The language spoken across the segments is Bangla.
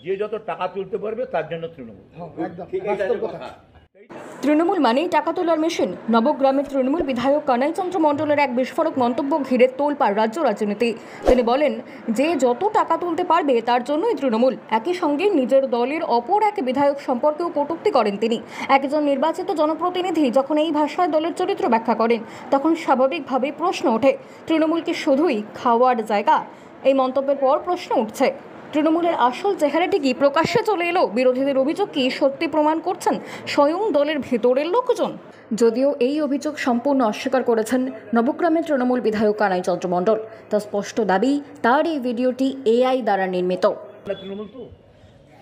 যে যত টাকা তুলতে পারবে তার জন্য তৃণমূল। তৃণমূল মানেই টাকা তোলার মেশিন। নবগ্রামের তৃণমূল বিধায়ক কানাই চন্দ্র মণ্ডলের এক বিস্ফোরক মন্তব্য ঘিরে তোলপাড় রাজ্য রাজনীতি। তিনি বলেন, যে যত টাকা তুলতে পারবে তার জন্যই তৃণমূল। একই সঙ্গে নিজের দলের অপর এক বিধায়ক সম্পর্কেও কটূক্তি করেন তিনি। একজন নির্বাচিত জনপ্রতিনিধি যখন এই ভাষায় দলের চরিত্র ব্যাখ্যা করেন, তখন স্বাভাবিকভাবে প্রশ্ন ওঠে, তৃণমূল কি শুধুই খাওয়ার জায়গা? এই মন্তব্যের পর প্রশ্ন উঠছে, তৃণমূলের আসল চেহারাটি কি প্রকাশ্যে চলে এলো? বিরোধীদের অভিযোগ কি সত্যি প্রমাণ করছেন স্বয়ং দলের ভেতরের লোকজন? যদিও এই অভিযোগ সম্পূর্ণ অস্বীকার করেছেন নবগ্রামের তৃণমূল বিধায়ক কানাই চন্দ্র মণ্ডল। তার স্পষ্ট দাবি, তার এই ভিডিওটি এআই দ্বারা নির্মিত।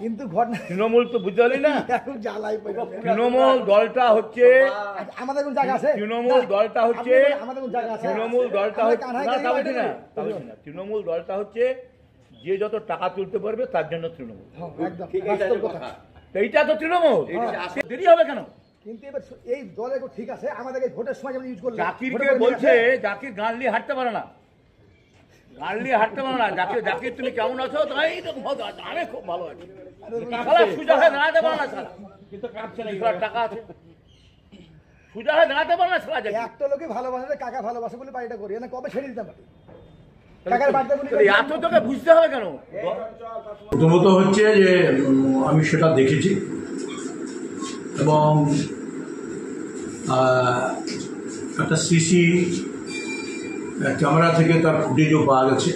কিন্তু তৃণমূল তো বুঝতে পারলি না, তৃণমূল দলটা হচ্ছে আমাদের কোন জায়গা আছে, তৃণমূল দলটা হচ্ছে আমাদের কোন জায়গা আছে, তৃণমূল দলটা হচ্ছে তৃণমূল দলটা হচ্ছে যে যত টাকা তুলতে পারবে তার জন্য তৃণমূল। এইটা তো তৃণমূল, দেরি হবে কেন? কিন্তু এবার এই দলে ঠিক আছে, আমাদেরকে ভোটের সময় যেমন ইউজ করলো, জাকিরকে বলছে জাকির গান নিয়ে হাঁটতে পারে না, গান নিয়ে হাঁটতে পারে না। জাকির, জাকির তুমি কেমন আছো? আমি খুব ভালো আছি। সুজা হয়ে দাঁড়াতে পারে না সারা, টাকা আছে, সুজা হয়ে দাঁড়াতে পারে না সারা। একটা লোকে ভালোবাসে, কাকা ভালোবাসে বলে বাড়িটা করি, না কবে ছেড়ে দিতে পারি? এত তোকে বুঝতে হবে কেন? প্রথমত হচ্ছে যে আমি সেটা দেখেছি এবং একটা সিসি ক্যামেরা থেকে তার ফুটেজও পাওয়া গেছে।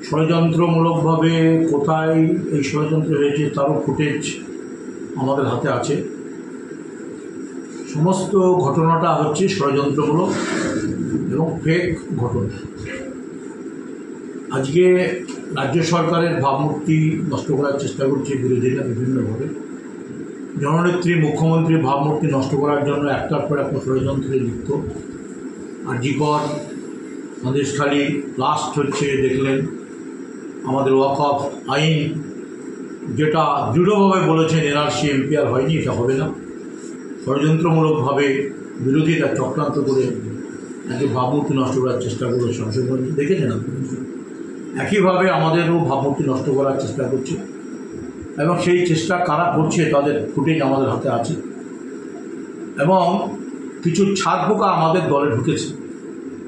ষড়যন্ত্রমূলকভাবে কোথায় এই ষড়যন্ত্র হয়েছে তারও ফুটেজ আমাদের হাতে আছে। সমস্ত ঘটনাটা হচ্ছে ষড়যন্ত্রমূলক এবং ফেক ঘটনা। আজকে রাজ্য সরকারের ভাবমূর্তি নষ্ট করার চেষ্টা করছে বিরোধীরা বিভিন্নভাবে। জননেত্রী মুখ্যমন্ত্রীর ভাবমূর্তি নষ্ট করার জন্য একটার পর একটা ষড়যন্ত্রে লিপ্ত। আরজিকর, সন্দেশখালী, লাস্ট হচ্ছে দেখলেন আমাদের ওয়াকফ আইন, যেটা দৃঢ়ভাবে বলেছেন এনআরসি এমপিআর হয়নি, এটা হবে না। ষড়যন্ত্রমূলকভাবে বিরোধীরা চক্রান্ত করে একে ভাবমূর্তি নষ্ট করার চেষ্টা করে সংশোধন দেখেছেন আপনি। একইভাবে আমাদেরও ভাবমূর্তি নষ্ট করার চেষ্টা করছে এবং সেই চেষ্টা কারা করছে তাদের ফুটেজ আমাদের হাতে আছে। এবং কিছু ছারপোকা আমাদের দলে ঢুকেছে,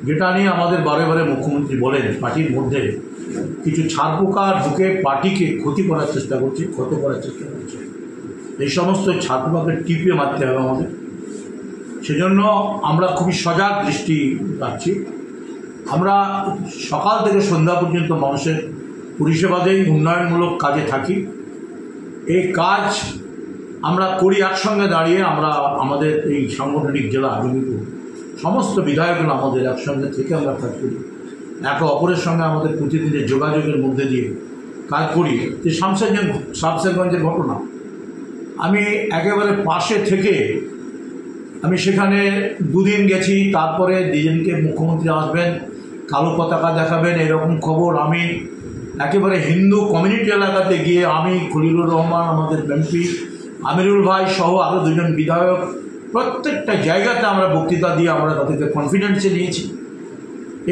যেটা নিয়ে আমাদের বারে বারে মুখ্যমন্ত্রী বলেন পার্টির মধ্যে কিছু ছারপোকা ঢুকে পার্টিকে ক্ষতি করার চেষ্টা করছে, ক্ষত করার চেষ্টা করছে। এই সমস্ত ছারপোকাকে টিপে মারতে হবে আমাদের। সেজন্য আমরা খুবই সজাগ দৃষ্টি রাখছি। আমরা সকাল থেকে সন্ধ্যা পর্যন্ত মানুষের পরিষেবা দেই, উন্নয়নমূলক কাজে থাকি। এই কাজ আমরা করি একসঙ্গে দাঁড়িয়ে। আমরা আমাদের এই সাংগঠনিক জেলা জমিপুর সমস্ত বিধায়কগুলো আমাদের একসঙ্গে থেকে আমরা কাজ করি। একে অপরের সঙ্গে আমাদের প্রতিদিনের যোগাযোগের মধ্যে দিয়ে কাজ করি। যে শামশেরগঞ্জের ঘটনা, আমি একেবারে পাশে থেকে আমি সেখানে দুদিন গেছি। তারপরে দুদিনকে মুখ্যমন্ত্রী আসবেন, কালো পতাকা দেখাবেন, এরকম খবর। আমি একেবারে হিন্দু কমিউনিটি এলাকাতে গিয়ে আমি, খলিলুর রহমান, আমাদের এমপি আমিরুল ভাই সহ আরও দুজন বিধায়ক, প্রত্যেকটা জায়গাতে আমরা বক্তৃতা দিয়ে আমরা তাদেরকে কনফিডেন্সে নিয়েছি।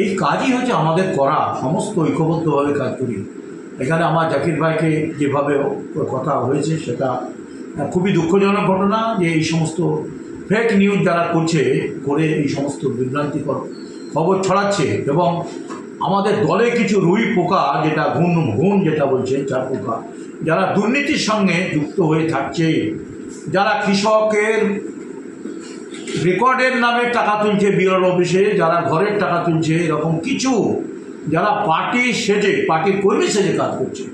এই কাজই হচ্ছে আমাদের করা, সমস্ত ঐক্যবদ্ধভাবে কাজ করি। এখানে আমার জাকির ভাইকে যেভাবে কথা হয়েছে সেটা খুবই দুঃখজনক ঘটনা, যে এই সমস্ত ফেক নিউজ যারা করে এই সমস্ত বিভ্রান্তিকর খবর ছড়াচ্ছে। এবং আমাদের দলে কিছু রুই পোকা, যেটা ঘুণ যেটা বলছে, চার পোকা, যারা দুর্নীতির সঙ্গে যুক্ত হয়ে থাকছে, যারা কৃষকের রেকর্ডের নামে টাকা তুলছে বিএলআর অফিসে, যারা ঘরের টাকা তুলছে, এরকম কিছু যারা পার্টি সেজে, পার্টির কর্মী সেজে কাজ করছে,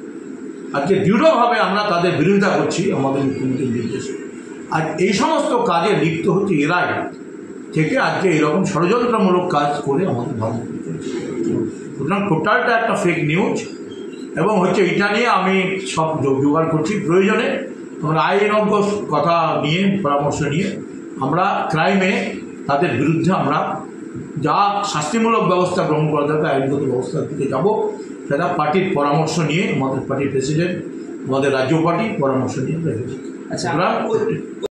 আজকে দৃঢ়ভাবে আমরা তাদের বিরোধিতা করছি আমাদের মুখ্যমন্ত্রীর নির্দেশে। আর এই সমস্ত কাজে লিপ্ত হচ্ছে এরাই থেকে আজকে এরকম ষড়যন্ত্রমূলক কাজ করে আমাদের ভাবমূর্তি চলছে। সুতরাং টোটালটা একটা ফেক নিউজ। এবং হচ্ছে এটা নিয়ে আমি সব জোগাড় করছি। প্রয়োজনে আমরা আইনজ্ঞ কথা নিয়ে, পরামর্শ নিয়ে আমরা ক্রাইমে তাদের বিরুদ্ধে আমরা যা শাস্তিমূলক ব্যবস্থা গ্রহণ করা যাবে, আইনগত ব্যবস্থার দিকে যাব। সেটা পার্টির পরামর্শ নিয়ে, আমাদের পার্টির প্রেসিডেন্ট, আমাদের রাজ্য পার্টি পরামর্শ নিয়ে রেখেছি।